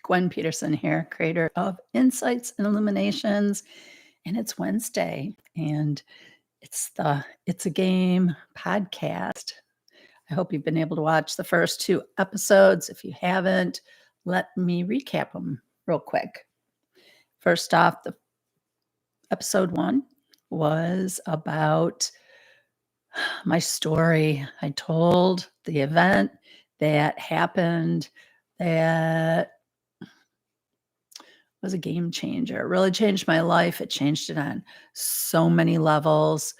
Gwen Peterson here, creator of Insights and Illuminations, and it's Wednesday, and It's a Game podcast. I hope you've been able to watch the first 2 episodes. If you haven't, let me recap them real quick. First off, the episode 1 was about my story. I told the event that happened that was a game changer. It really changed my life. It changed it on so many levels.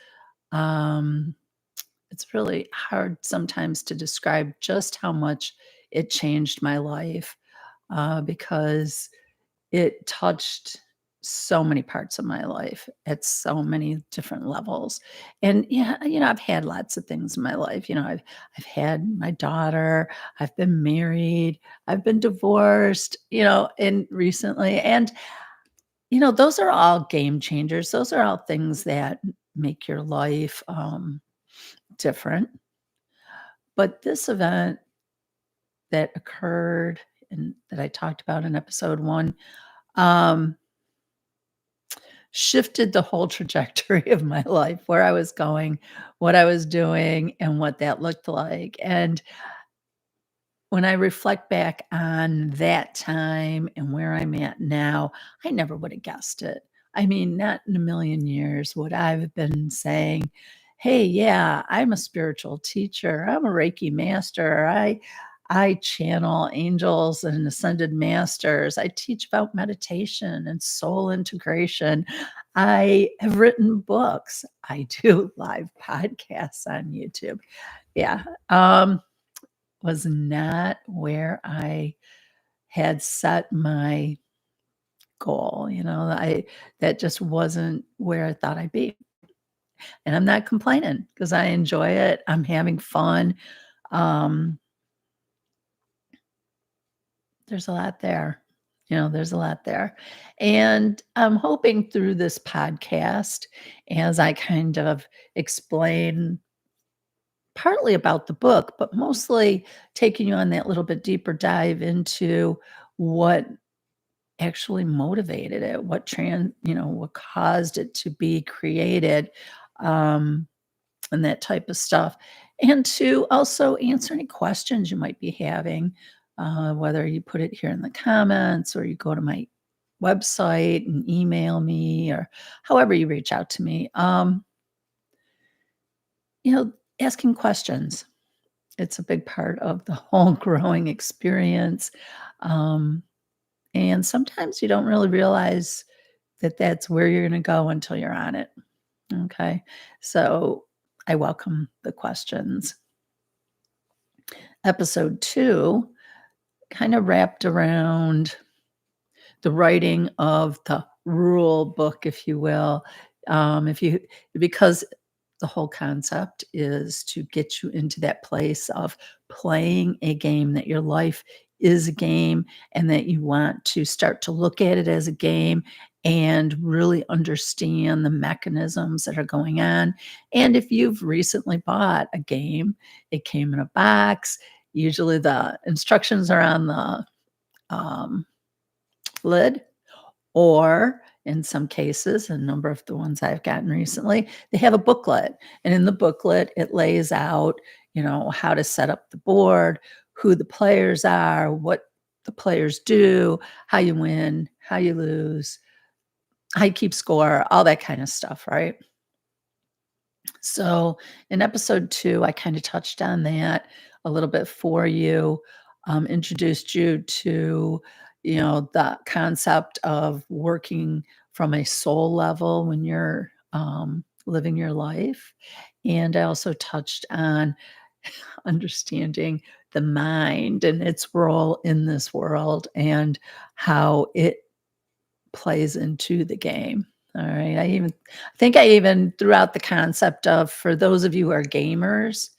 It's really hard sometimes to describe just how much it changed my life because it touched so many parts of my life at so many different levels. And yeah, I've had lots of things in my life. I've had my daughter, I've been married, I've been divorced, and recently. And those are all game changers. Those are all things that make your life different. But this event that occurred and that I talked about in episode 1 shifted the whole trajectory of my life, where I was going, what I was doing, and what that looked like. And when I reflect back on that time and where I'm at now, I never would have guessed it. I mean, not in a million years would I have been saying, hey, yeah, I'm a spiritual teacher. I'm a Reiki master. I channel angels and ascended masters. I teach about meditation and soul integration. I have written books. I do live podcasts on YouTube. Yeah. Was not where I had set my goal. That just wasn't where I thought I'd be. And I'm not complaining because I enjoy it. I'm having fun. There's a lot there. There's a lot there. And I'm hoping through this podcast, as I kind of explain partly about the book, but mostly taking you on that little bit deeper dive into what actually motivated it, what caused it to be created, and that type of stuff. And to also answer any questions you might be having, whether you put it here in the comments or you go to my website and email me or however you reach out to me. Asking questions. It's a big part of the whole growing experience. And sometimes you don't really realize that that's where you're going to go until you're on it. Okay. So I welcome the questions. Episode 2 kind of wrapped around the writing of the rule book, if you will. Because the whole concept is to get you into that place of playing a game, that your life is a game and that you want to start to look at it as a game and really understand the mechanisms that are going on. And if you've recently bought a game, it came in a box. Usually the instructions are on the lid, or in some cases, a number of the ones I've gotten recently, they have a booklet. And in the booklet, it lays out, how to set up the board, who the players are, what the players do, how you win, how you lose, how you keep score, all that kind of stuff, right? So in episode 2, I kind of touched on that a little bit for you, introduced you to the concept of working from a soul level when you're living your life. And I also touched on understanding the mind and its role in this world and how it plays into the game. All right. I think I even threw out the concept of, for those of you who are gamers,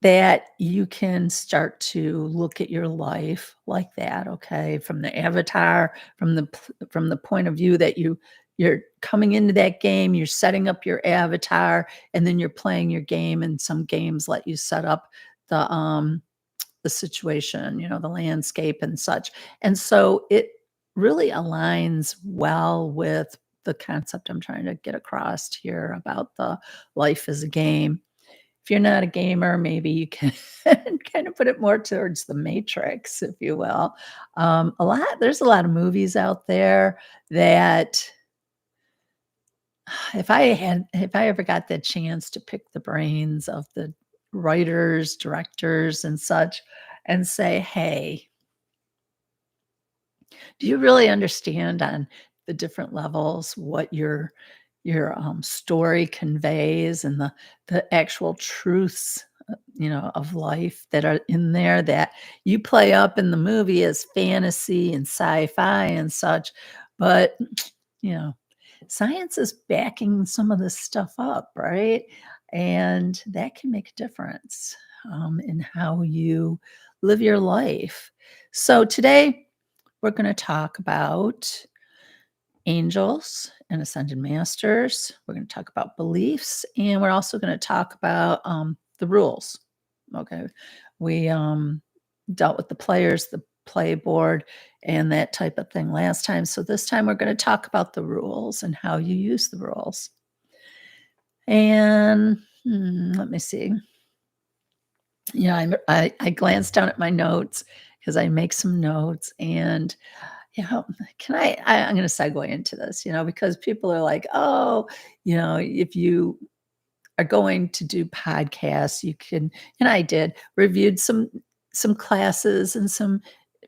that you can start to look at your life like that, okay? From the avatar, from the point of view that you're coming into that game, you're setting up your avatar, and then you're playing your game. And some games let you set up the the situation, the landscape and such. And so it really aligns well with the concept I'm trying to get across here about the life as a game. If you're not a gamer, maybe you can kind of put it more towards the matrix, if you will. There's a lot of movies out there that if I ever got the chance to pick the brains of the writers, directors, and such, and say, "Hey, do you really understand on the different levels what your story conveys and the actual truths, of life that are in there that you play up in the movie as fantasy and sci-fi and such, but you know, science is backing some of this stuff up, right? And that can make a difference in how you live your life. So today we're going to talk about angels and ascended masters. We're going to talk about beliefs, and we're also going to talk about the rules. Okay, we dealt with the players, the play board, and that type of thing last time. So this time we're going to talk about the rules and how you use the rules. And let me see. I glanced down at my notes because I make some notes, and I'm going to segue into this, because people are like, oh, if you are going to do podcasts, you can, and I did reviewed some classes and some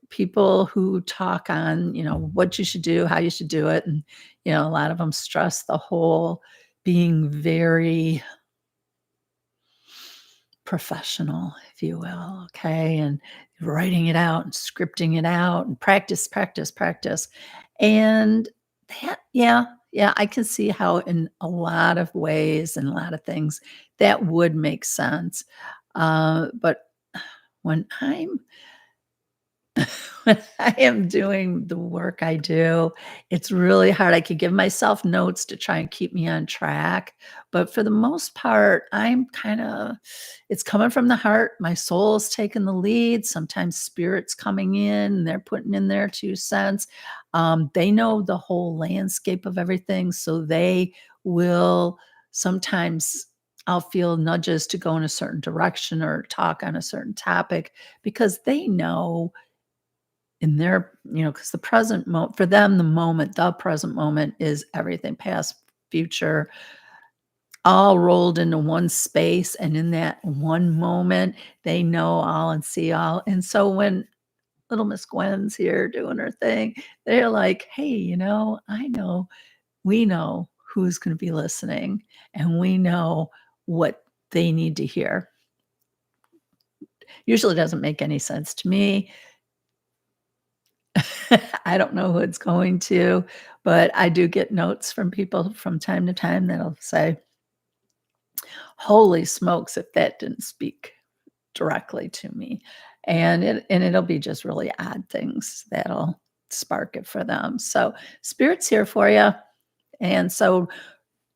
people who talk on, what you should do, how you should do it. And, a lot of them stress the whole being very professional, if you will. Okay. And writing it out and scripting it out and practice, practice, practice. And yeah, I can see how in a lot of ways and a lot of things that would make sense. But when I'm when I am doing the work I do, it's really hard. I could give myself notes to try and keep me on track, but for the most part, it's coming from the heart. My soul is taking the lead. Sometimes spirit's coming in, and they're putting in their 2 cents. They know the whole landscape of everything, so they will sometimes I'll feel nudges to go in a certain direction or talk on a certain topic because they know in their because the for them, the present moment is everything, past, future, all rolled into one space, and in that one moment, they know all and see all, and so when little Miss Gwen's here doing her thing, they're like, "Hey, I know we know who's gonna be listening, and we know what they need to hear." Usually doesn't make any sense to me. I don't know who it's going to, but I do get notes from people from time to time that'll say, "Holy smokes, if that didn't speak directly to me." It'll be just really odd things that'll spark it for them. So spirit's here for you. And so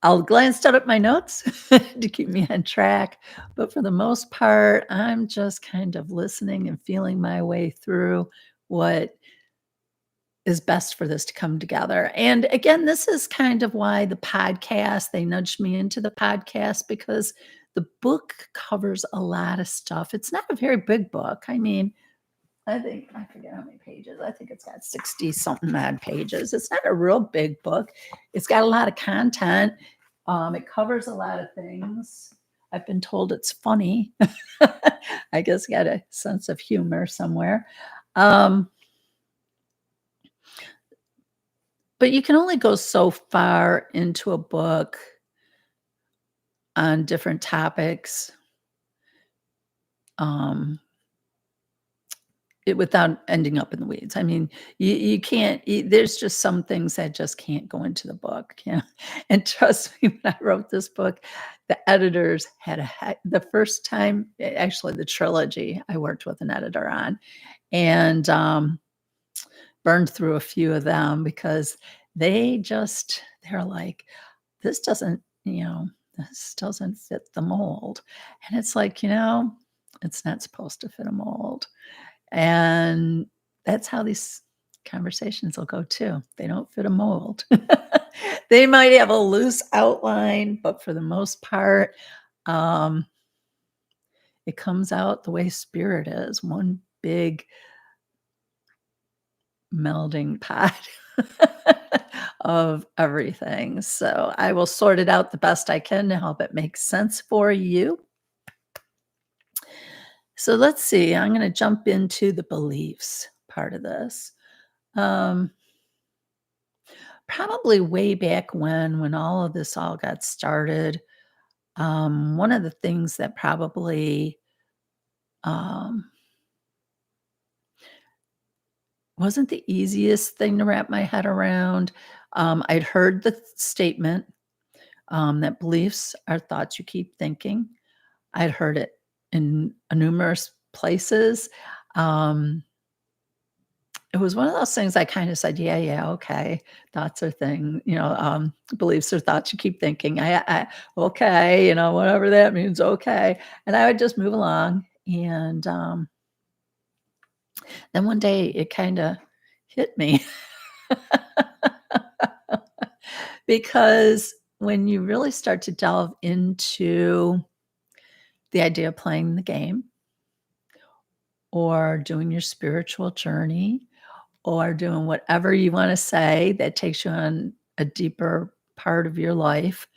I'll glance down at my notes to keep me on track. But for the most part, I'm just kind of listening and feeling my way through what is best for this to come together. And again, this is kind of why they nudged me into the podcast because the book covers a lot of stuff. It's not a very big book. I mean, I forget how many pages. I think it's got 60 something odd pages. It's not a real big book. It's got a lot of content. It covers a lot of things. I've been told it's funny. I guess got a sense of humor somewhere. But you can only go so far into a book on different topics, um, without ending up in the weeds. I mean, you can't. There's just some things that just can't go into the book. Yeah, and trust me, when I wrote this book, the editors had the first time, actually, the trilogy I worked with an editor on, and burned through a few of them because they're like, this doesn't, this doesn't fit the mold. And it's like, it's not supposed to fit a mold. And that's how these conversations will go too. They don't fit a mold. They might have a loose outline, but for the most part, um, it comes out the way spirit is, one big melding pot of everything. So I will sort it out the best I can to help it make sense for you. So let's see, I'm going to jump into the beliefs part of this. Um, Probably way back when all of this all got started, one of the things that probably um, wasn't the easiest thing to wrap my head around. I'd heard the statement that beliefs are thoughts you keep thinking. I'd heard it in numerous places. Um, it was one of those things I kind of said, yeah, yeah, okay. Thoughts are beliefs are thoughts you keep thinking. Okay, whatever that means, okay. And I would just move along. And then one day it kind of hit me because when you really start to delve into the idea of playing the game or doing your spiritual journey or doing whatever you want to say that takes you on a deeper part of your life,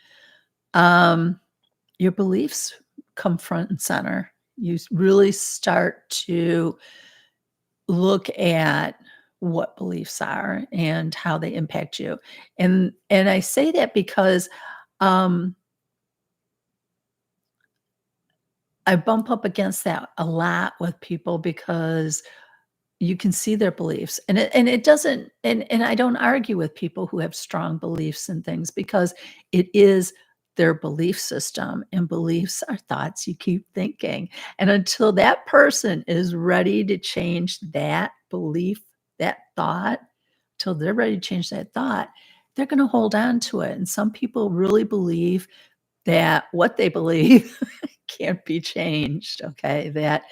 your beliefs come front and center. You really start to look at what beliefs are and how they impact you. And I say that because um, I bump up against that a lot with people because you can see their beliefs, and it doesn't, and I don't argue with people who have strong beliefs and things because it is their belief system, and beliefs are thoughts you keep thinking. And until that person is ready to change that belief, that thought, till they're ready to change that thought, they're going to hold on to it. And some people really believe that what they believe can't be changed, okay? That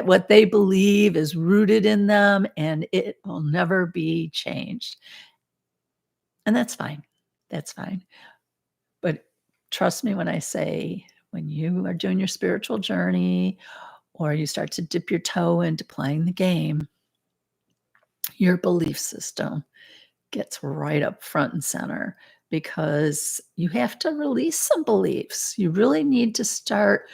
what they believe is rooted in them and it will never be changed. And that's fine. That's fine. But trust me when I say when you are doing your spiritual journey or you start to dip your toe into playing the game, your belief system gets right up front and center because you have to release some beliefs. You really need to start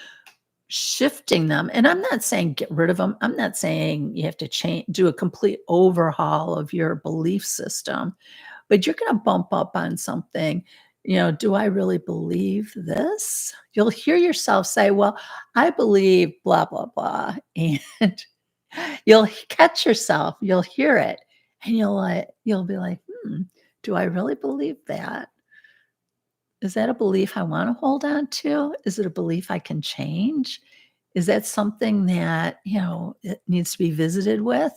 shifting them. And I'm not saying get rid of them. I'm not saying you have to do a complete overhaul of your belief system, but you're going to bump up on something. Do I really believe this? You'll hear yourself say, well, I believe blah, blah, blah. And you'll catch yourself, you'll hear it, and you'll be like, do I really believe that? Is that a belief I want to hold on to? Is it a belief I can change? Is that something that, it needs to be visited with?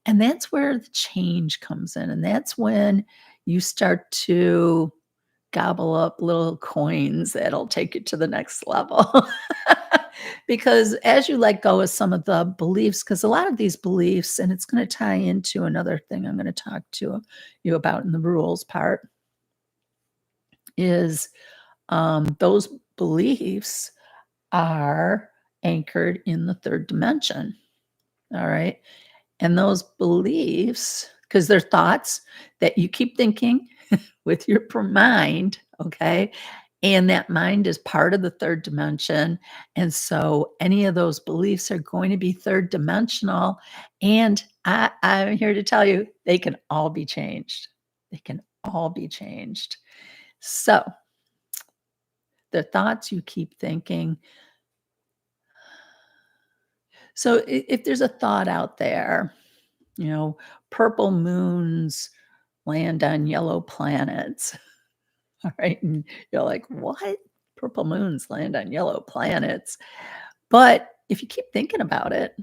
And that's where the change comes in. And that's when you start to gobble up little coins that'll take you to the next level. Because as you let go of some of the beliefs, because a lot of these beliefs, and it's going to tie into another thing I'm going to talk to you about in the rules part, is those beliefs are anchored in the third dimension. All right. And those beliefs, because they're thoughts that you keep thinking with your mind, okay? And that mind is part of the third dimension. And so any of those beliefs are going to be third dimensional. And I'm here to tell you, they can all be changed. They can all be changed. So the thoughts you keep thinking. So if there's a thought out there, purple moons land on yellow planets. All right. And you're like, what? Purple moons land on yellow planets. But if you keep thinking about it,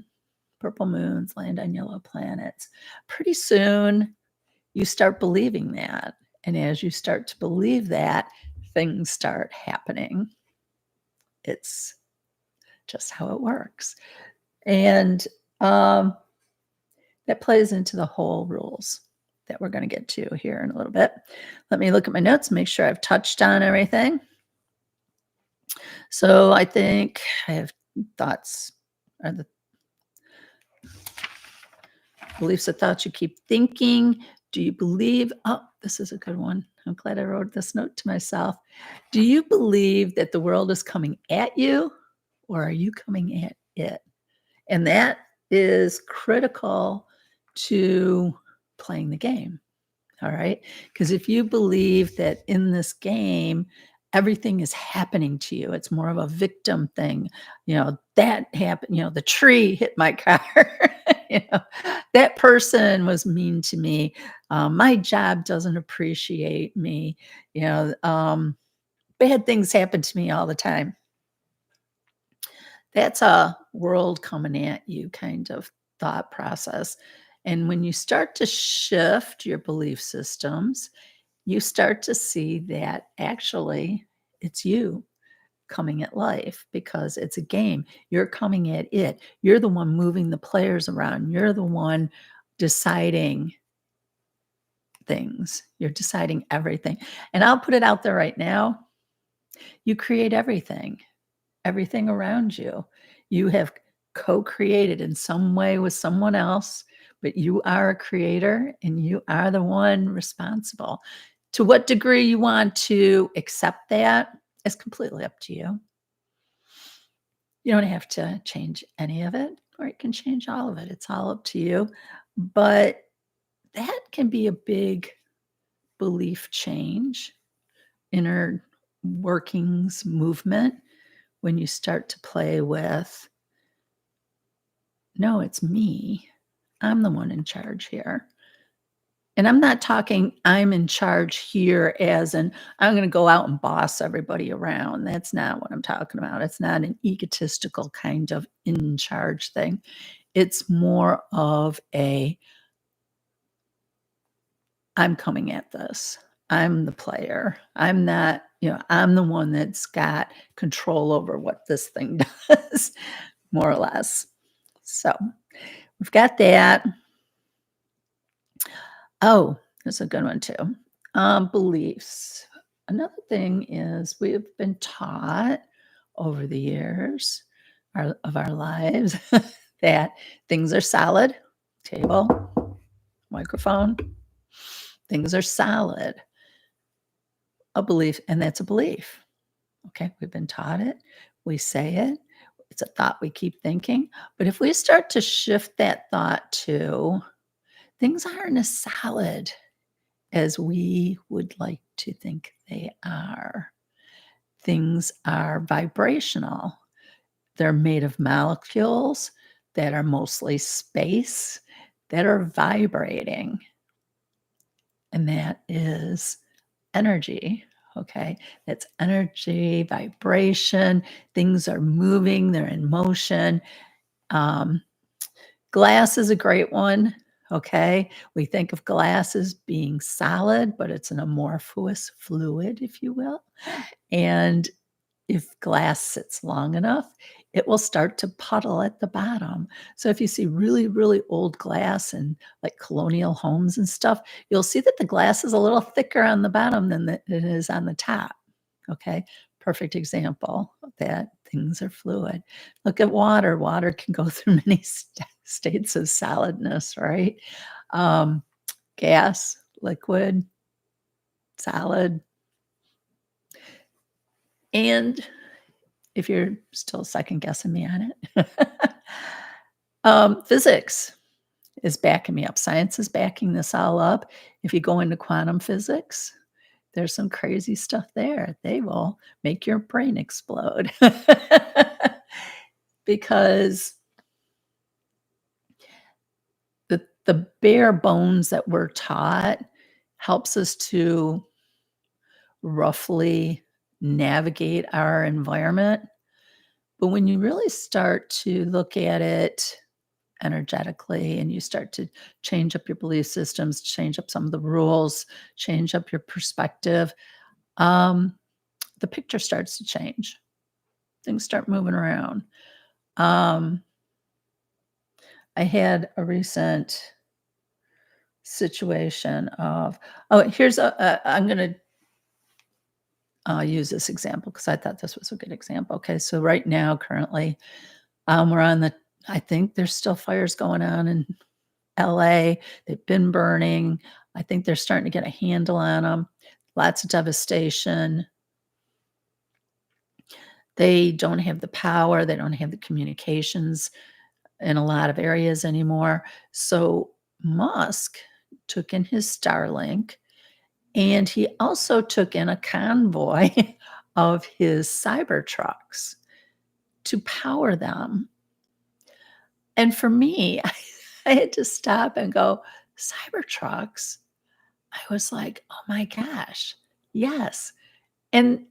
purple moons land on yellow planets. Pretty soon you start believing that. And as you start to believe that, things start happening. It's just how it works. And Um, that plays into the whole rules that we're going to get to here in a little bit. Let me look at my notes, make sure I've touched on everything. So I think I have thoughts are the beliefs and thoughts you keep thinking. Do you believe? Oh, this is a good one. I'm glad I wrote this note to myself. Do you believe that the world is coming at you, or are you coming at it? And that is critical to playing the game. All right. Because if you believe that in this game, everything is happening to you, it's more of a victim thing. That happened, the tree hit my car. you know, that person was mean to me. My job doesn't appreciate me. Bad things happen to me all the time. That's a world coming at you kind of thought process. And when you start to shift your belief systems, you start to see that actually it's you coming at life because it's a game. You're coming at it. You're the one moving the players around. You're the one deciding things. You're deciding everything. And I'll put it out there right now. You create everything around you. You have co-created in some way with someone else, but you are a creator and you are the one responsible. To what degree you want to accept that is completely up to you. You don't have to change any of it, or you can change all of it. It's all up to you. But that can be a big belief change, inner workings movement, when you start to play with, no, it's me. I'm the one in charge here. And I'm not talking I'm in charge here as in I'm going to go out and boss everybody around. That's not what I'm talking about. It's not an egotistical kind of in charge thing. It's more of I'm coming at this. I'm the player. I'm not, I'm the one that's got control over what this thing does, more or less. So we've got that. Oh, that's a good one too. Beliefs. Another thing is we've been taught over the years of our lives that things are solid, table, microphone, things are solid. A belief, and that's a belief. Okay, we've been taught it, we say it, it's a thought we keep thinking. But if we start to shift that thought to things aren't as solid as we would like to think they are. Things are vibrational. They're made of molecules that are mostly space that are vibrating. And that is energy. Okay. That's energy, vibration. Things are moving, they're in motion. Glass is a great one. Okay. We think of glass as being solid, but it's an amorphous fluid, if you will. And if glass sits long enough, it will start to puddle at the bottom. So if you see really, really old glass in like colonial homes and stuff, you'll see that the glass is a little thicker on the bottom than it is on the top. Okay. Perfect example of that. Things are fluid. Look at water. Water can go through many states of solidness, right? Gas, liquid, solid. And if you're still second guessing me on it, physics is backing me up. Science is backing this all up. If you go into quantum physics, there's some crazy stuff there. They will make your brain explode because the bare bones that we're taught helps us to roughly navigate our environment. But when you really start to look at it energetically and you start to change up your belief systems, change up some of the rules, change up your perspective, the picture starts to change. Things start moving around. I had a recent situation of here's I'm gonna use this example because I thought this was a good example. Okay, so right now, currently, we're on I think there's still fires going on in LA. They've been burning. I think they're starting to get a handle on them. Lots of devastation. They don't have the power, they don't have the communications in a lot of areas anymore. So Musk took in his Starlink, and he also took in a convoy of his cyber trucks to power them. And for me, I had to stop and go, cyber trucks? I was like, oh my gosh, yes. And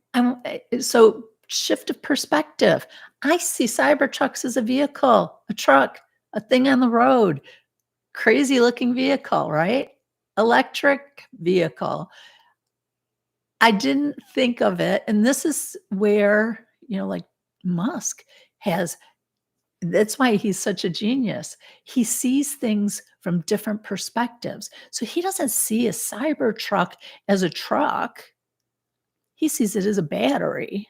so shift of perspective. I see cyber trucks as a vehicle, a truck, a thing on the road, crazy looking vehicle, right? Electric vehicle. I didn't think of it. And this is where, like Musk has, that's why he's such a genius. He sees things from different perspectives. So he doesn't see a cyber truck as a truck. He sees it as a battery.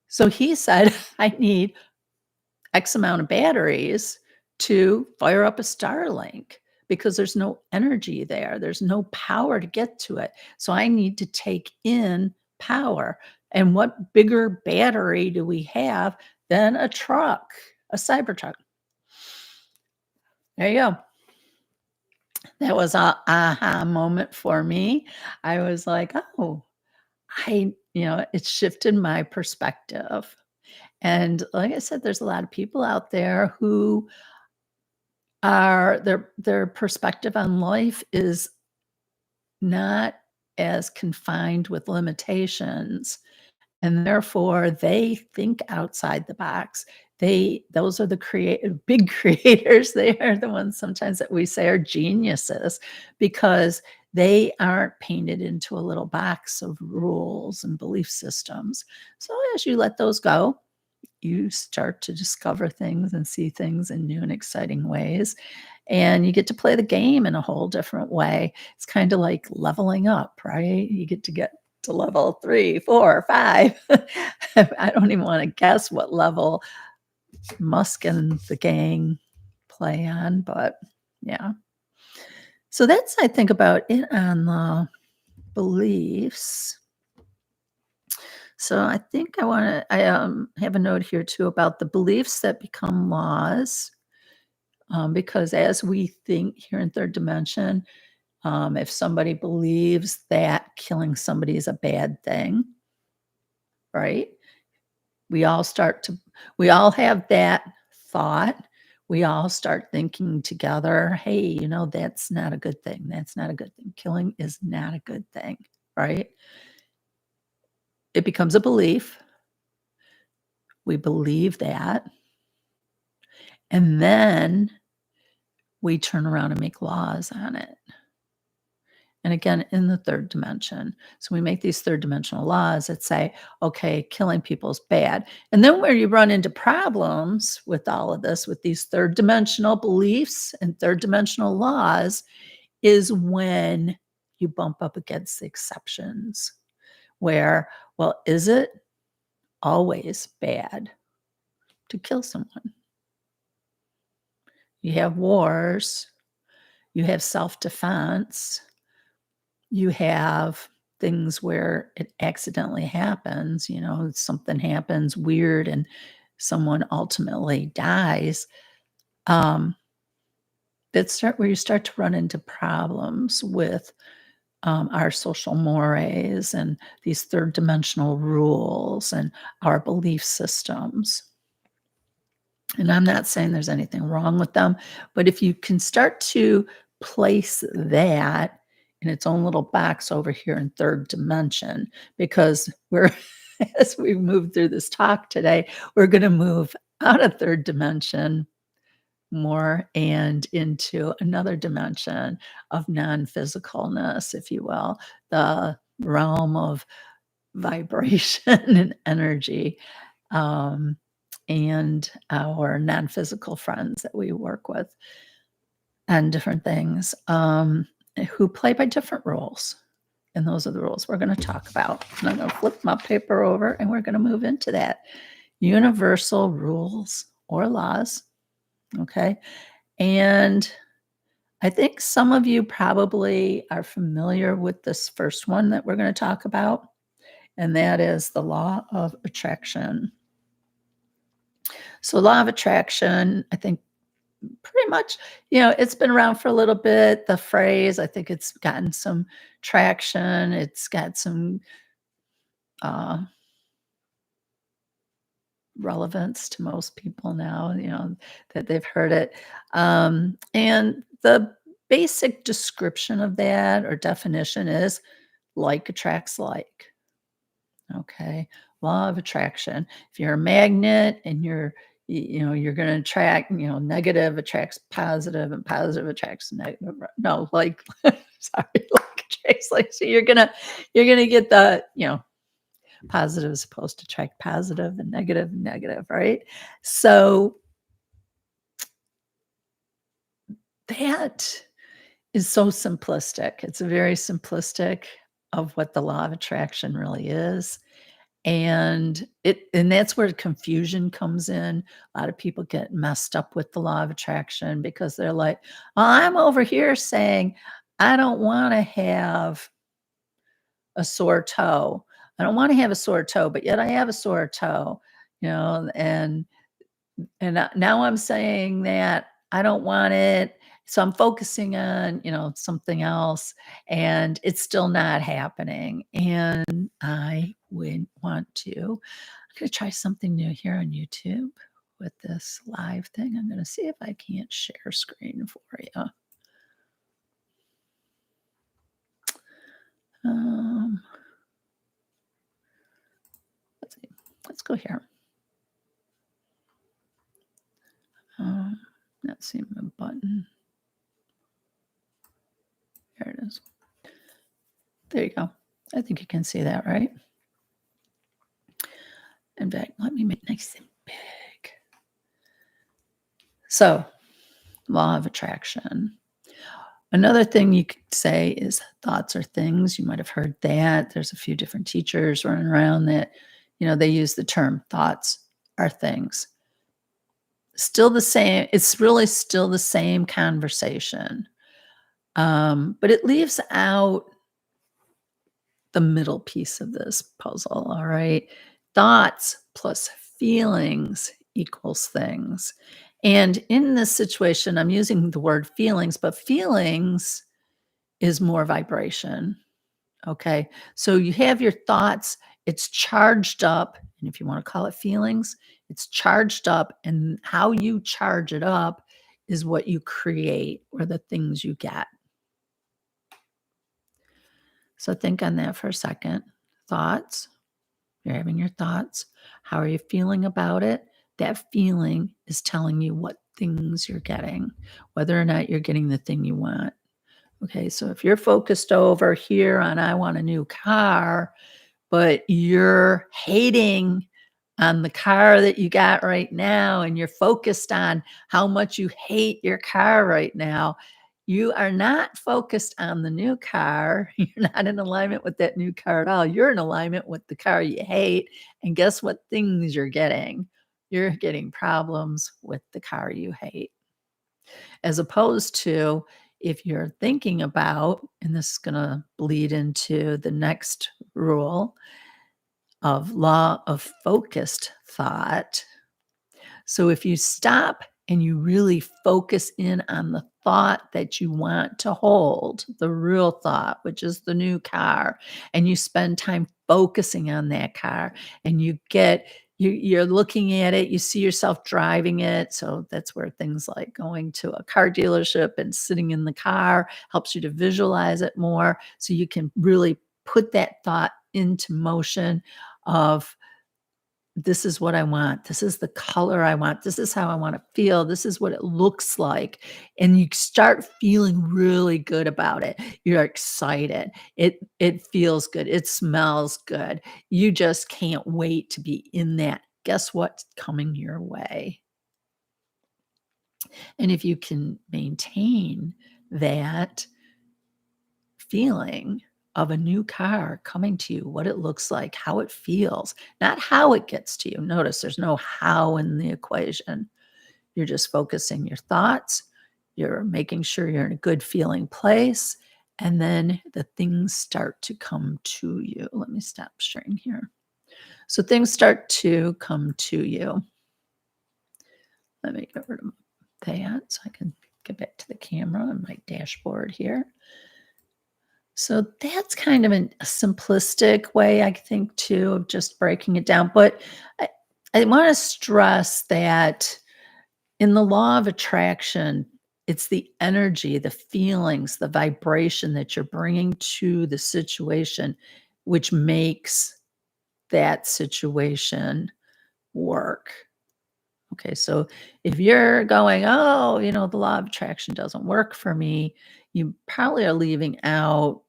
So he said, I need X amount of batteries to fire up a Starlink because there's no energy there. There's no power to get to it. So I need to take in power. And what bigger battery do we have than a truck, a cyber truck? There you go. That was a aha moment for me. I was like, oh, it shifted my perspective. And like I said, there's a lot of people out there who are their perspective on life is not as confined with limitations, and therefore they think outside the box. Those are the big creators. They are the ones sometimes that we say are geniuses because they aren't painted into a little box of rules and belief systems. So as you let those go, you start to discover things and see things in new and exciting ways. And you get to play the game in a whole different way. It's kind of like leveling up, right? You get to level 3, 4, 5. I don't even want to guess what level Musk and the gang play on, but yeah. So that's, I think, about it on the beliefs. So I think I have a note here too about the beliefs that become laws, because as we think here in third dimension, if somebody believes that killing somebody is a bad thing, right? We all have that thought. We all start thinking together, hey, that's not a good thing. That's not a good thing. Killing is not a good thing, right? It becomes a belief. We believe that. And then we turn around and make laws on it. And again, in the third dimension. So we make these third dimensional laws that say, okay, killing people is bad. And then where you run into problems with all of this, with these third dimensional beliefs and third dimensional laws, is when you bump up against the exceptions where, well, is it always bad to kill someone? You have wars, you have self-defense, you have things where it accidentally happens, something happens weird and someone ultimately dies. That's where you start to run into problems with our social mores and these third dimensional rules and our belief systems. And I'm not saying there's anything wrong with them, but if you can start to place that in its own little box over here in third dimension, because as we move through this talk today, we're going to move out of third dimension more and into another dimension of non-physicalness, if you will, the realm of vibration and energy. Um, and our non-physical friends that we work with and different things, who play by different rules. And those are the rules we're going to talk about. And I'm going to flip my paper over and we're going to move into that. Universal rules or laws. Okay. And I think some of you probably are familiar with this first one that we're going to talk about, and that is the law of attraction. So, law of attraction, I think pretty much, it's been around for a little bit. The phrase, I think it's gotten some traction. It's got some uh, relevance to most people now, that they've heard it. And the basic description of that or definition is like attracts like. Okay. Law of attraction. If you're a magnet and you're going to attract, negative attracts positive and positive attracts negative. No, like, sorry, like attracts like, so you're going to get the, positive is supposed to attract positive and negative, right? So that is so simplistic. It's very simplistic of what the law of attraction really is. And that's where confusion comes in. A lot of people get messed up with the law of attraction because they're like, "Well, I'm over here saying I don't want to have a sore toe. I don't want to have a sore toe, but yet I have a sore toe." And now I'm saying that I don't want it. So I'm focusing on, something else, and it's still not happening. And I would want to. I'm going to try something new here on YouTube with this live thing. I'm going to see if I can't share screen for you. Let's see. Let's go here. Let's see my button. There it is. There you go. I think you can see that, right? In fact, let me make nice and big. So, law of attraction. Another thing you could say is thoughts are things. You might have heard that. There's a few different teachers running around that, they use the term thoughts are things. Still the same. It's really still the same conversation. But it leaves out the middle piece of this puzzle. All right. Thoughts plus feelings equals things. And in this situation, I'm using the word feelings, but feelings is more vibration. Okay. So you have your thoughts, it's charged up. And if you want to call it feelings, it's charged up. And how you charge it up is what you create or the things you get. So think on that for a second. Thoughts, you're having your thoughts. How are you feeling about it? That feeling is telling you what things you're getting, whether or not you're getting the thing you want. Okay, so if you're focused over here on I want a new car, but you're hating on the car that you got right now and you're focused on how much you hate your car right now, you are not focused on the new car. You're not in alignment with that new car at all. You're in alignment with the car you hate. And guess what things you're getting? You're getting problems with the car you hate. As opposed to if you're thinking about, and this is going to bleed into the next rule of law of focused thought. So if you stop and you really focus in on the thought that you want to hold, the real thought, which is the new car, and you spend time focusing on that car and you're looking at it, you see yourself driving it. So that's where things like going to a car dealership and sitting in the car helps you to visualize it more. So you can really put that thought into motion of this is what I want. This is the color I want. This is how I want to feel. This is what it looks like. And you start feeling really good about it. You're excited. It feels good. It smells good. You just can't wait to be in that guess what's coming your way? And if you can maintain that feeling of a new car coming to you, what it looks like, how it feels, not how it gets to you. Notice there's no how in the equation. You're just focusing your thoughts. You're making sure you're in a good feeling place. And then the things start to come to you. Let me stop sharing here. So things start to come to you. Let me get rid of that so I can get back to the camera and my dashboard here. So that's kind of a simplistic way, I think, too, of just breaking it down. But I want to stress that in the law of attraction, it's the energy, the feelings, the vibration that you're bringing to the situation, which makes that situation work. Okay, so if you're going, oh, the law of attraction doesn't work for me, you probably are leaving out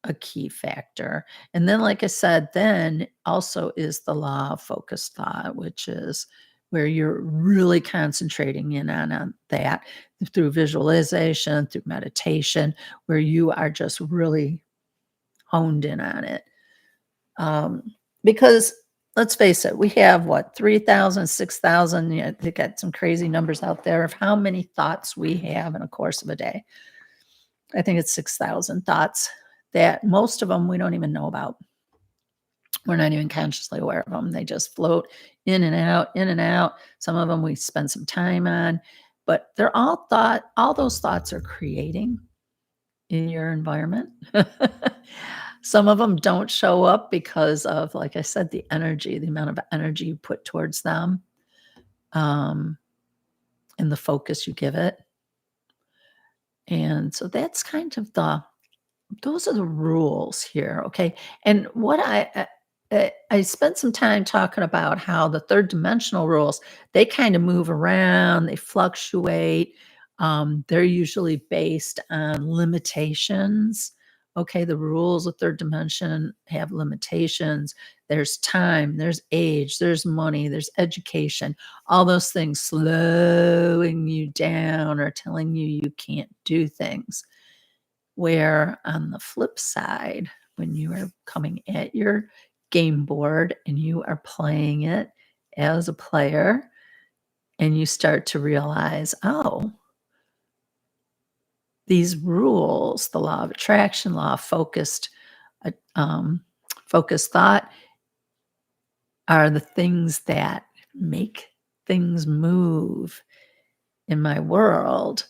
a key factor. And then, like I said, then also is the law of focused thought, which is where you're really concentrating in on that through visualization, through meditation, where you are just really honed in on it. Because let's face it, we have what, 3,000, 6,000, they got some crazy numbers out there of how many thoughts we have in a course of a day. I think it's 6,000 thoughts that most of them we don't even know about. We're not even consciously aware of them. They just float in and out, in and out. Some of them we spend some time on, but they're all those thoughts are creating in your environment. Some of them don't show up because of, like I said, the energy, the amount of energy you put towards them, and the focus you give it. And so that's kind of those are the rules here. Okay. And what I spent some time talking about how the third dimensional rules, they kind of move around, they fluctuate. They're usually based on limitations. Okay, the rules of third dimension have limitations. There's time, there's age, there's money, there's education, all those things slowing you down or telling you can't do things. Where on the flip side, when you are coming at your game board and you are playing it as a player and you start to realize, oh, these rules, the law of attraction, law of focused thought, are the things that make things move in my world.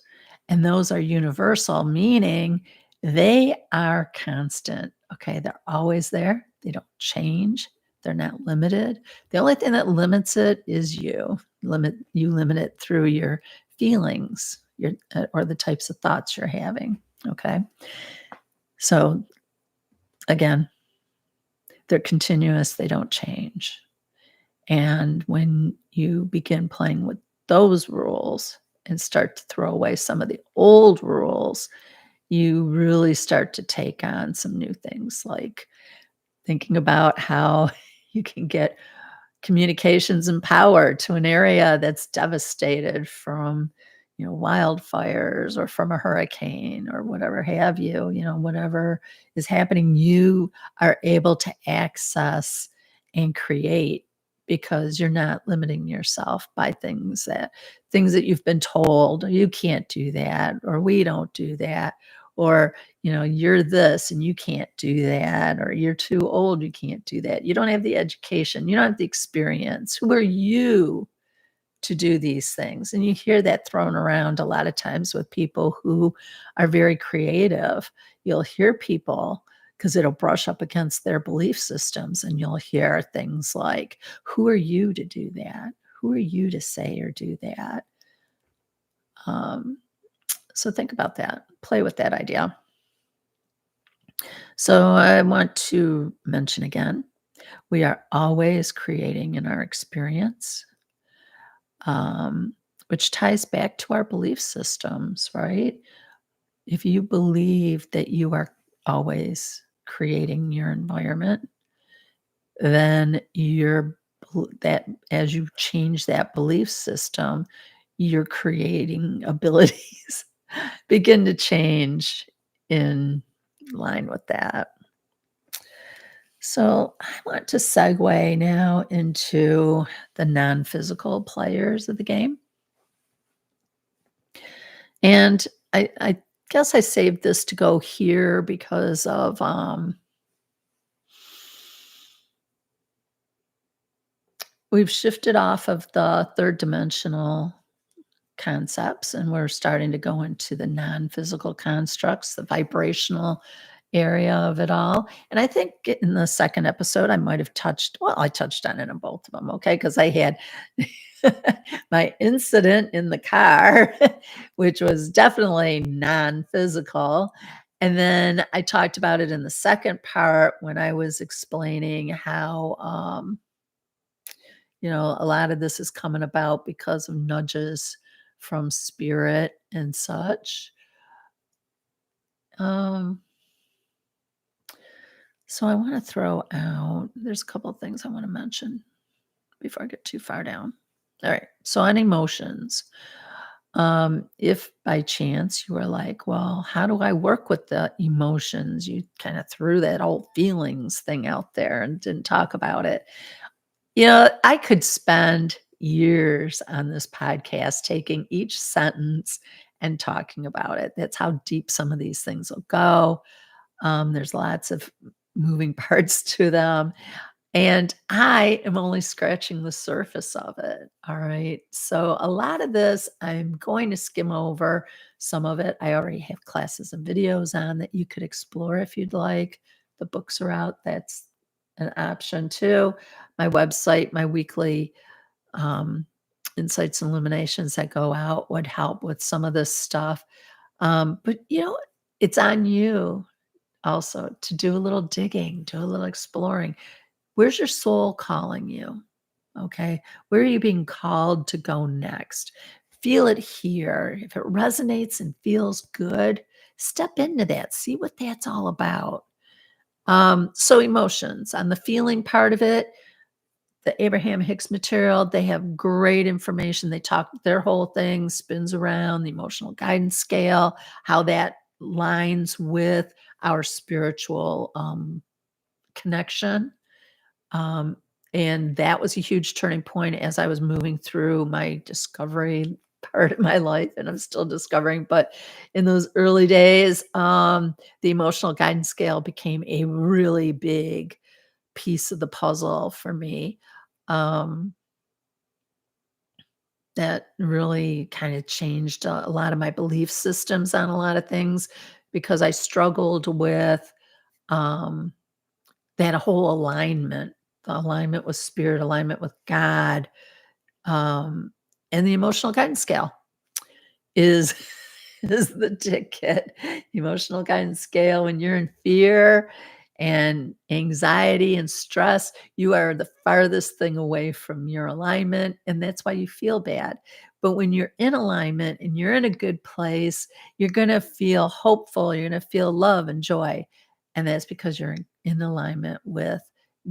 And those are universal, meaning they are constant. Okay. They're always there. They don't change. They're not limited. The only thing that limits it is you. You limit it through your feelings, or the types of thoughts you're having. Okay. So again, they're continuous. They don't change. And when you begin playing with those rules and start to throw away some of the old rules, you really start to take on some new things, like thinking about how you can get communications and power to an area that's devastated from wildfires or from a hurricane or whatever have you, whatever is happening, you are able to access and create because you're not limiting yourself by things that you've been told, you can't do that, or we don't do that, or you're this and you can't do that, or you're too old, you can't do that. You don't have the education, you don't have the experience. Who are you to do these things? And you hear that thrown around a lot of times with people who are very creative. You'll hear people, because it'll brush up against their belief systems, and you'll hear things like, who are you to do that? Who are you to say or do that? So think about that. Play with that idea. So I want to mention again, we are always creating in our experience, which ties back to our belief systems, right? If you believe that you are always creating your environment, then your that as you change that belief system, your creating abilities begin to change in line with that. So I want to segue now into the non-physical players of the game. And I guess I saved this to go here because of we've shifted off of the third dimensional concepts and we're starting to go into the non-physical constructs, the vibrational area of it all. And I think in the second episode, I might have I touched on it in both of them, okay? Because I had my incident in the car, which was definitely non-physical. And then I talked about it in the second part when I was explaining how a lot of this is coming about because of nudges from spirit and such. Um, so I want to throw out, there's a couple of things I want to mention before I get too far down. All right. So on emotions, if by chance you were like, well, how do I work with the emotions? You kind of threw that whole feelings thing out there and didn't talk about it. I could spend years on this podcast taking each sentence and talking about it. That's how deep some of these things will go. There's lots of moving parts to them. And I am only scratching the surface of it. All right. So a lot of this, I'm going to skim over some of it. I already have classes and videos on that you could explore if you'd like. The books are out. That's an option too. My website, my weekly insights and illuminations that go out would help with some of this stuff. But it's on you also to do a little digging, do a little exploring. Where's your soul calling you? Okay. Where are you being called to go next? Feel it here. If it resonates and feels good, step into that. See what that's all about. So emotions on the feeling part of it, the Abraham Hicks material, they have great information. They talk, their whole thing spins around the emotional guidance scale, how that lines with our spiritual connection. Um, and that was a huge turning point as I was moving through my discovery part of my life, and I'm still discovering. But in those early days, the emotional guidance scale became a really big piece of the puzzle for me. Um, that really kind of changed a lot of my belief systems on a lot of things because I struggled with um, that whole alignment, the alignment with spirit, alignment with God, um, and the emotional guidance scale is is the ticket. Emotional guidance scale, when you're in fear and anxiety and stress, you are the farthest thing away from your alignment, and that's why you feel bad. But when you're in alignment and you're in a good place, you're going to feel hopeful, you're going to feel love and joy. And that's because you're in alignment with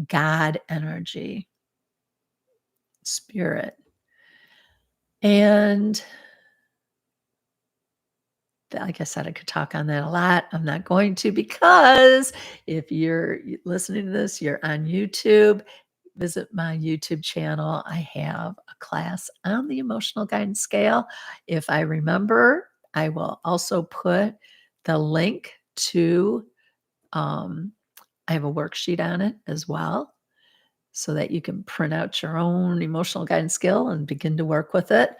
God energy, spirit. And like I said, I could talk on that a lot. I'm not going to because if you're listening to this, you're on YouTube, visit my YouTube channel. I have a class on the emotional guidance scale. If I remember, I will also put the link to, I have a worksheet on it as well so that you can print out your own emotional guidance skill and begin to work with it.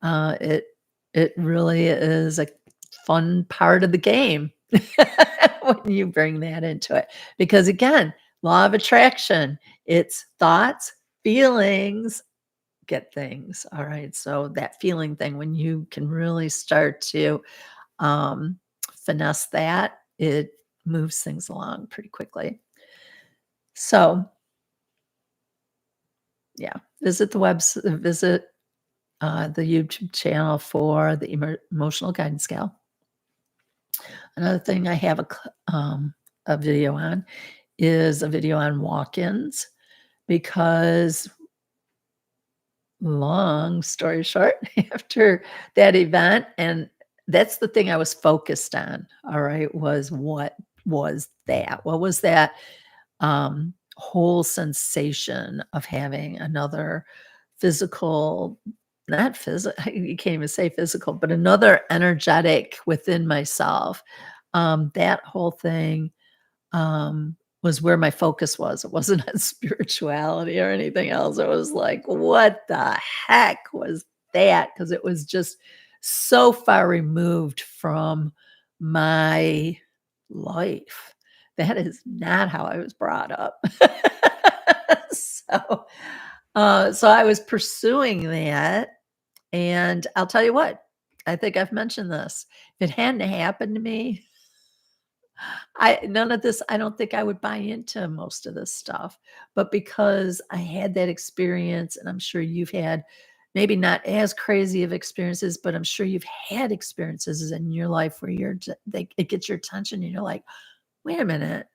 It really is a fun part of the game when you bring that into it. Because again, law of attraction, it's thoughts, feelings, get things. All right. So that feeling thing, when you can really start to finesse that, it moves things along pretty quickly. So yeah, visit the YouTube channel for the emotional guidance scale. Another thing I have a video on is a video on walk-ins because long story short, after that event, and that's the thing I was focused on, all right, was what was that? What was that whole sensation of having another physical, not physical, you can't even say physical, but another energetic within myself. That whole thing was where my focus was. It wasn't on spirituality or anything else. It was like, what the heck was that? Because it was just so far removed from my life. That is not how I was brought up. so, so I was pursuing that, and I'll tell you what. I think I've mentioned this. If it hadn't happened to me, I none of this I don't think I would buy into most of this stuff, but because I had that experience, and I'm sure you've had maybe not as crazy of experiences, but I'm sure you've had experiences in your life where it gets your attention and you're like, "Wait a minute,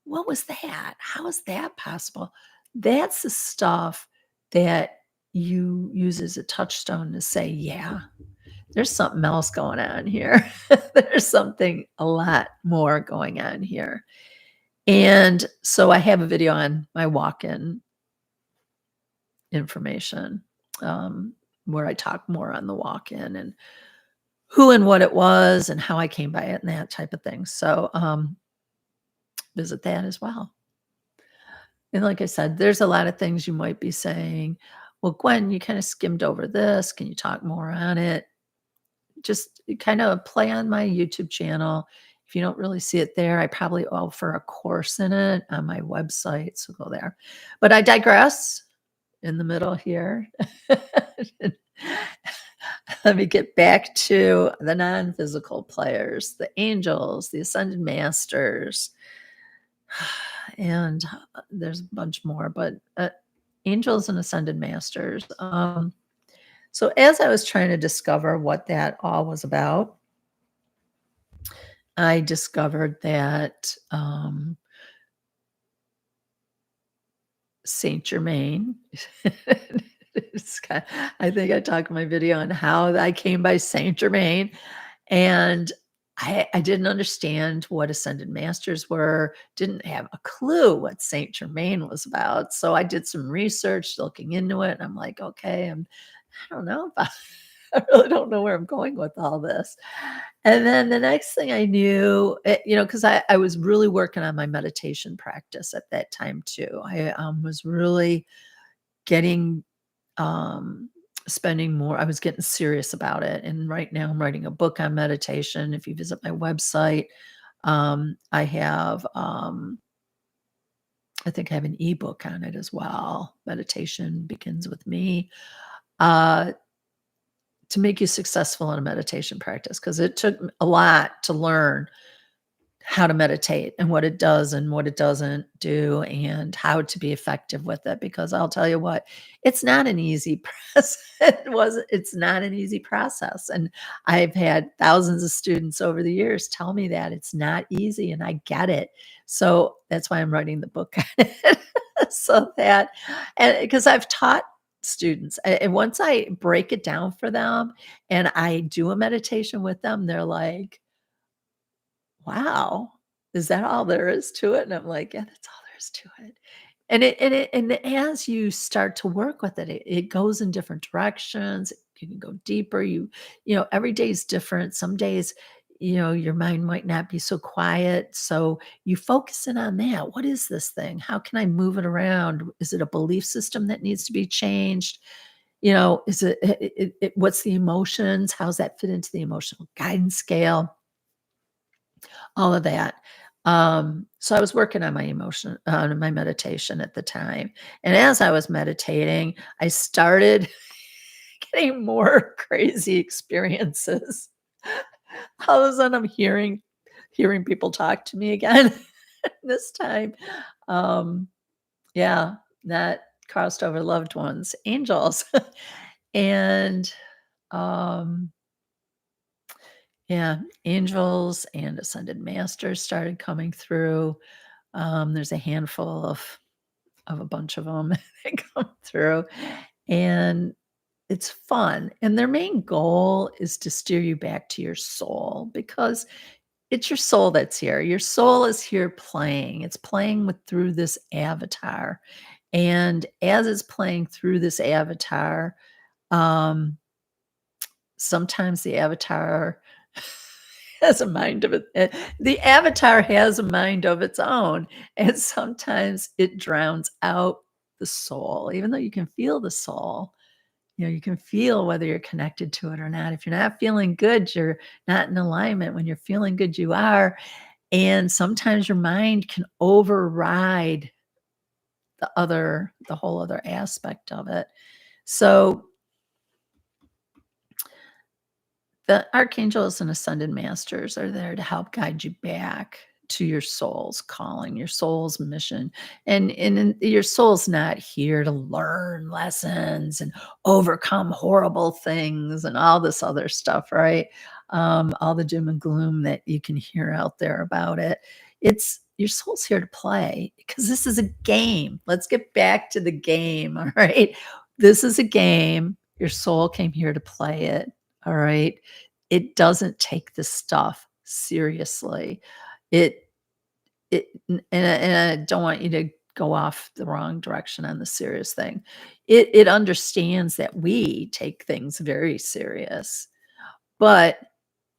what was that? How is that possible?" That's the stuff that you use as a touchstone to say, "Yeah, there's something else going on here. There's something a lot more going on here." And so I have a video on my walk-in information, where I talk more on the walk-in and who and what it was and how I came by it and that type of thing. So, visit that as well. And like I said, there's a lot of things you might be saying, "Well, Gwen, you kinda skimmed over this. Can you talk more on it?" Just kind of play on my YouTube channel. If you don't really see it there, I probably offer a course in it on my website, so go there. But I digress in the middle here. Let me get back to the non-physical players, the angels, the ascended masters, and there's a bunch more, but angels and ascended masters. So as I was trying to discover what that all was about, I discovered that, Saint Germain it's ki I think I talked in my video on how I came by Saint Germain, and I didn't understand what ascended masters were, didn't have a clue what Saint Germain was about, so I did some research looking into it, and I'm like, "Okay, I don't know about I really don't know where I'm going with all this." And then the next thing I knew, because I was really working on my meditation practice at that time too. I was really getting, um, spending more, I was getting serious about it. And right now I'm writing a book on meditation. If you visit my website, I have, I think I have an ebook on it as well. Meditation Begins with Me. Uh, to make you successful in a meditation practice, because it took a lot to learn how to meditate and what it does and what it doesn't do and how to be effective with it, because I'll tell you what, it's not an easy process. It's not an easy process, and I've had thousands of students over the years tell me that it's not easy, and I get it. So that's why I'm writing the book on it. So that, and because I've taught students, and once I break it down for them and I do a meditation with them, they're like, "Wow, is that all there is to it?" And I'm like, "Yeah, that's all there is to it." And as you start to work with it, it goes in different directions. You can go deeper. Every day is different. Some days, your mind might not be so quiet. So you focus in on that. What is this thing? How can I move it around? Is it a belief system that needs to be changed? Is what's the emotions? How's that fit into the emotional guidance scale? All of that. So I was working on my meditation at the time. And as I was meditating, I started getting more crazy experiences. All of a sudden I'm hearing people talk to me again. This time. Um, yeah, that crossed over loved ones, angels. And yeah, angels and ascended masters started coming through. There's a handful of a bunch of them that come through, and it's fun, and their main goal is to steer you back to your soul because it's your soul that's here. Your soul is here playing. It's playing with through this avatar, and as it's playing through this avatar, um, sometimes the avatar has a mind of it. The avatar has a mind of its own, and sometimes it drowns out the soul, even though you can feel the soul. You can feel whether you're connected to it or not. If you're not feeling good, you're not in alignment. When you're feeling good, you are. And sometimes your mind can override the whole other aspect of it. So the archangels and ascended masters are there to help guide you back to your soul's calling, your soul's mission. Your soul's not here to learn lessons and overcome horrible things and all this other stuff, right? All the doom and gloom that you can hear out there about it. It's your soul's here to play because this is a game. Let's get back to the game. All right. This is a game. Your soul came here to play it. All right. It doesn't take this stuff seriously. It and I don't want you to go off the wrong direction on the serious thing. It understands that we take things very serious, but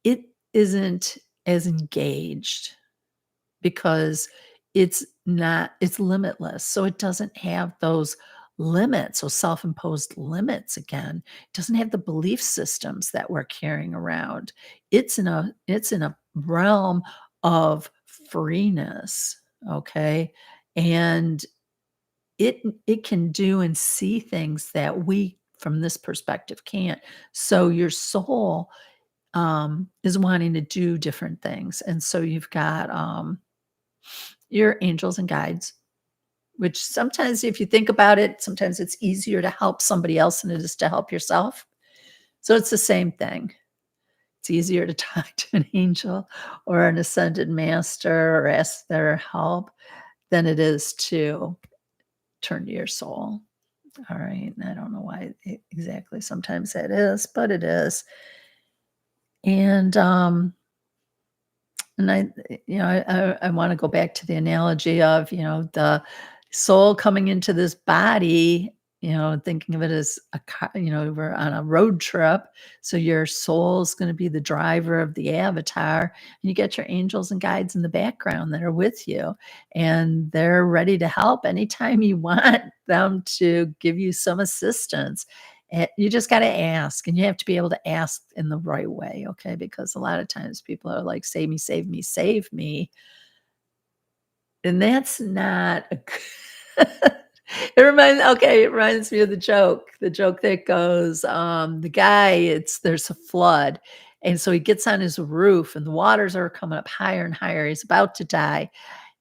it isn't as engaged because it's limitless. So it doesn't have those limits, those self-imposed limits again. It doesn't have the belief systems that we're carrying around. It's in a realm of freeness, okay? And it can do and see things that we from this perspective can't. So your soul is wanting to do different things. And so you've got your angels and guides, which sometimes, if you think about it, sometimes it's easier to help somebody else than it is to help yourself. So it's the same thing. It's easier to talk to an angel or an ascended master or ask their help than it is to turn to your soul. All right. And I don't know why exactly sometimes that is, but it is. And I want to go back to the analogy of, the soul coming into this body, thinking of it as a car, we're on a road trip. So your soul's going to be the driver of the avatar. And you get your angels and guides in the background that are with you. And they're ready to help anytime you want them to give you some assistance. You just got to ask, and you have to be able to ask in the right way, okay? Because a lot of times people are like, save me, save me, save me. And that's not a it reminds me of the joke that goes, the guy, there's a flood, and so he gets on his roof, and the waters are coming up higher and higher. He's about to die,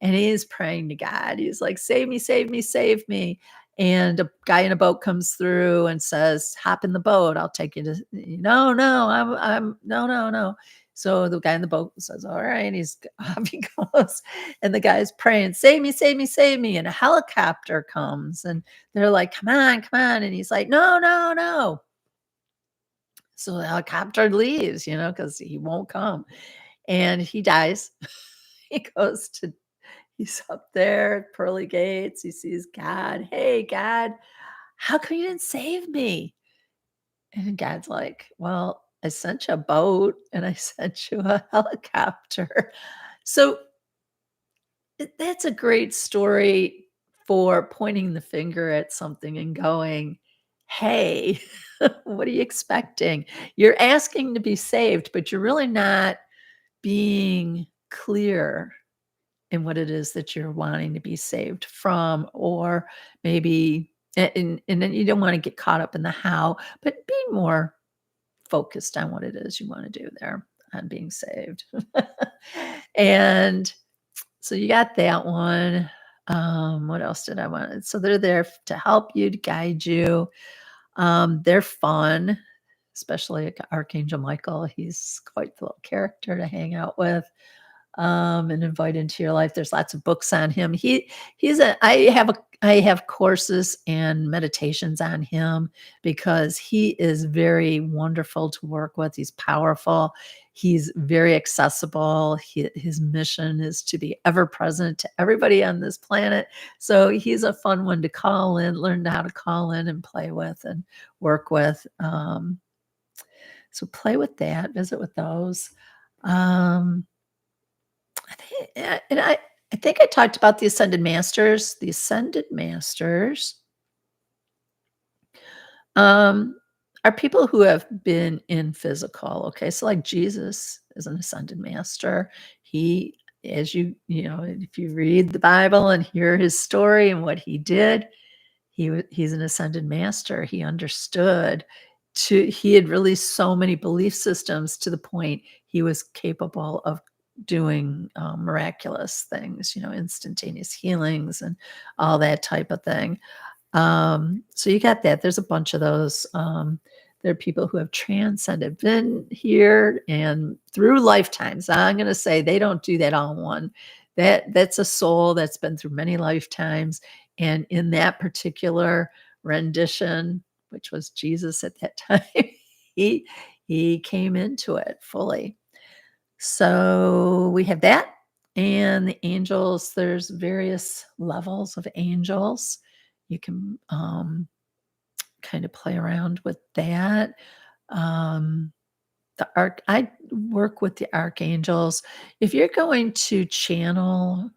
and he's praying to God. He's like, "Save me, save me, save me." And a guy in a boat comes through and says, "Hop in the boat. I'll take you to." No, no, I'm no, no, no. So the guy in the boat says, "All right." Off he goes, and the guy's praying, "Save me, save me, save me." And a helicopter comes, and they're like, "Come on, come on." And he's like, "No, no, no." So the helicopter leaves, because he won't come. And he dies. He goes to He's up there at pearly gates. He sees God. "Hey, God, how come you didn't save me?" And God's like, "Well, I sent you a boat and I sent you a helicopter." So that's a great story for pointing the finger at something and going, "Hey, what are you expecting? You're asking to be saved, but you're really not being clear in what it is that you're wanting to be saved from, or maybe and then you don't want to get caught up in the how, but be more focused on what it is you want to do there on being saved." And so you got that one. What else did I want? So they're there to help you, to guide you. They're fun, especially Archangel Michael. He's quite the little character to hang out with. and invite into your life. There's lots of books on him. He's a I have courses and meditations on him because he is very wonderful to work with. He's powerful. He's very accessible. His mission is to be ever present to everybody on this planet. So he's a fun one to call in, learn how to call in and play with and work with. So play with that, visit with those. Um, I think, I think I talked about the ascended masters. The ascended masters um, are people who have been in physical. Okay, so like Jesus is an ascended master. He, as if you read the Bible and hear his story and what he did, he's an ascended master. He understood he had released so many belief systems to the point he was capable of doing miraculous things, instantaneous healings and all that type of thing. So you got that. There's a bunch of those. There are people who have transcended, been here and through lifetimes. I'm going to say they don't do that all in one. That's a soul that's been through many lifetimes, and in that particular rendition, which was Jesus at that time, he he came into it fully. So we have that. And the angels, there's various levels of angels. You can kind of play around with that. Um, I work with the archangels. If you're going to channel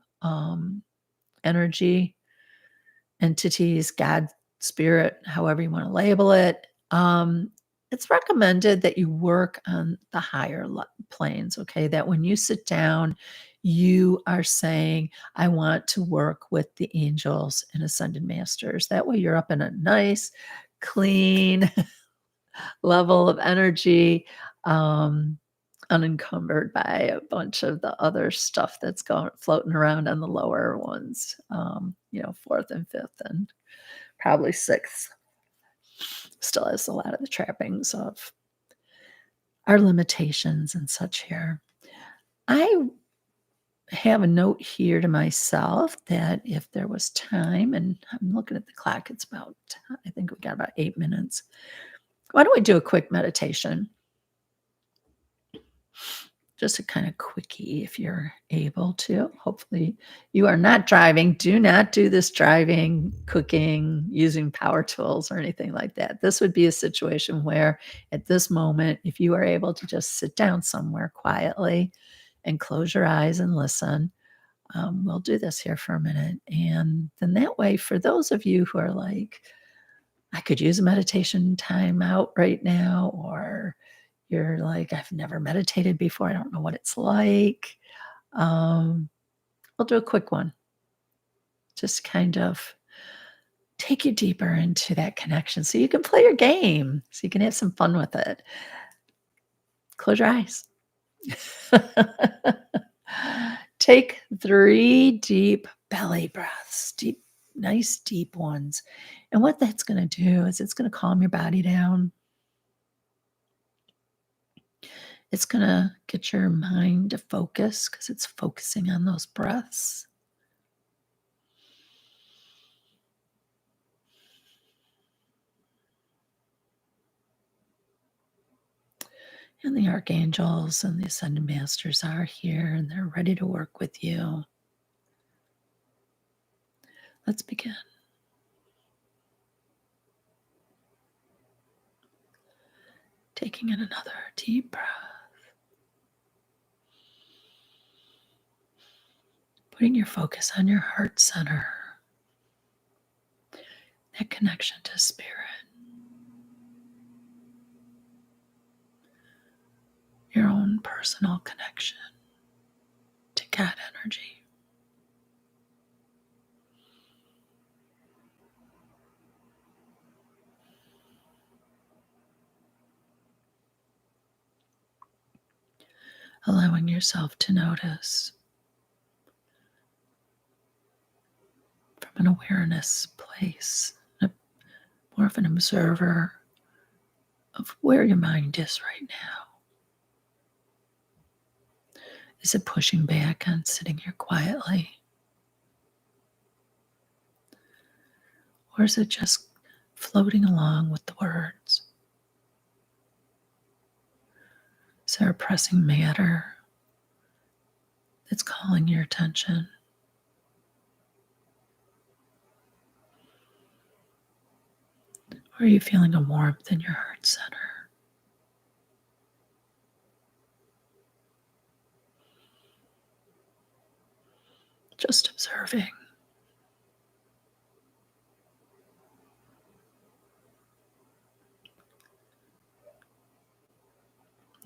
energy, entities, God, spirit, however you want to label it, it's recommended that you work on the higher planes, okay? That when you sit down, you are saying, I want to work with the angels and ascended masters. That way you're up in a nice, clean level of energy, um, unencumbered by a bunch of the other stuff that's going floating around on the lower ones, fourth and fifth and probably sixth. Still has a lot of the trappings of our limitations and such here. I have a note here to myself that if there was time, and I'm looking at the clock, it's about, I think we got about 8 minutes. Why don't we do a quick meditation? Just a kind of quickie if you're able to. Hopefully, you are not driving. Do not do this driving, cooking, using power tools or anything like that. This would be a situation where, at this moment, if you are able to just sit down somewhere quietly and close your eyes and listen, we'll do this here for a minute. And then that way, for those of you who are like, I could use a meditation time out right now, or you're like, I've never meditated before. I don't know what it's like. I'll do a quick one. Just kind of take you deeper into that connection so you can play your game, so you can have some fun with it. Close your eyes. Take 3 deep belly breaths, nice deep ones. And what that's going to do is it's going to calm your body down. It's going to get your mind to focus because it's focusing on those breaths. And the archangels and the ascended masters are here and they're ready to work with you. Let's begin. Taking in another deep breath. Putting your focus on your heart center. That connection to spirit. Your own personal connection to God energy. Allowing yourself to notice from an awareness place, more of an observer of where your mind is right now. Is it pushing back on sitting here quietly? Or is it just floating along with the words? Is there a pressing matter that's calling your attention? Or are you feeling a warmth in your heart center? Just observing,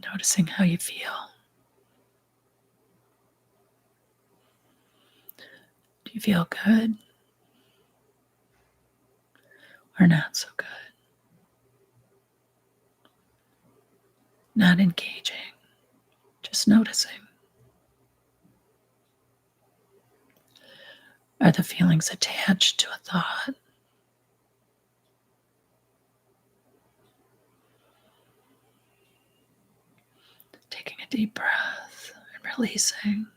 noticing how you feel. Do you feel good or not so good? Not engaging, just noticing. Are the feelings attached to a thought? Taking a deep breath and releasing,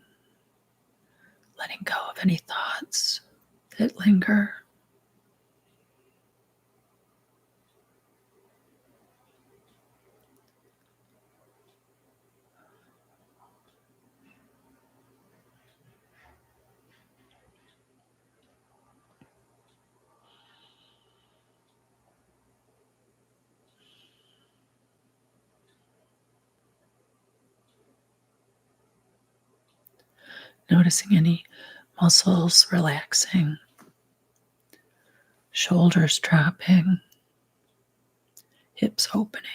letting go of any thoughts that linger. Noticing any muscles relaxing, shoulders dropping, hips opening,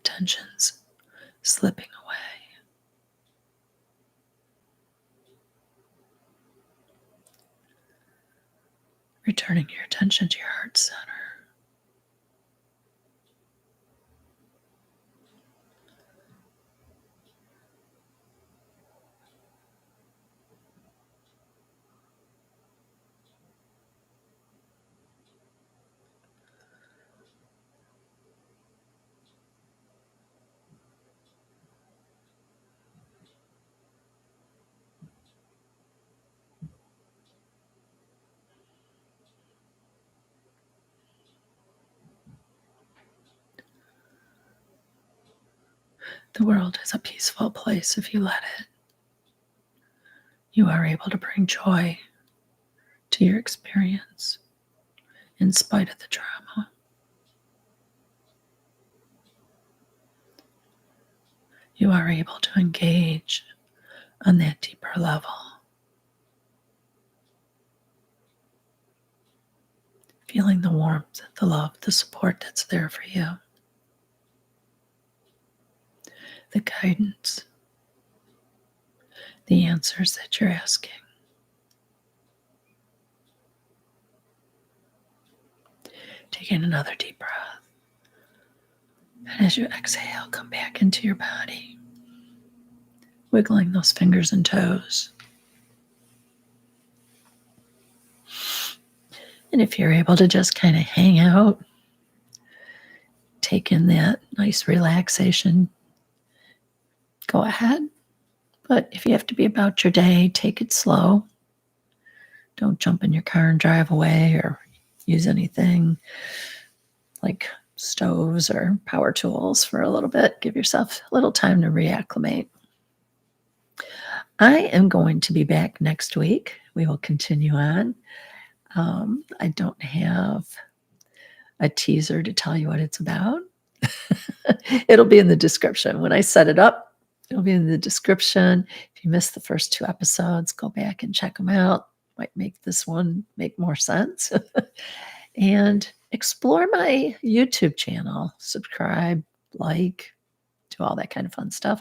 tensions slipping away. Returning your attention to your heart center. The world is a peaceful place if you let it. You are able to bring joy to your experience in spite of the drama. You are able to engage on that deeper level, feeling the warmth, the love, the support that's there for you, the guidance, the answers that you're asking. Taking another deep breath. And as you exhale, come back into your body, wiggling those fingers and toes. And if you're able to just kind of hang out, take in that nice relaxation, go ahead. But if you have to be about your day, take it slow. Don't jump in your car and drive away or use anything like stoves or power tools for a little bit. Give yourself a little time to reacclimate. I am going to be back next week. We will continue on. I don't have a teaser to tell you what it's about. It'll be in the description. When I set it up, it'll be in the description. If you missed the first 2 episodes, go back and check them out. Might make this one make more sense. And explore my YouTube channel. Subscribe, like, do all that kind of fun stuff.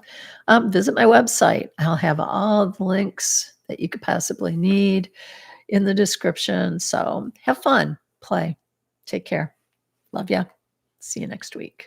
Visit my website. I'll have all the links that you could possibly need in the description. So have fun, play, take care. Love ya. See you next week.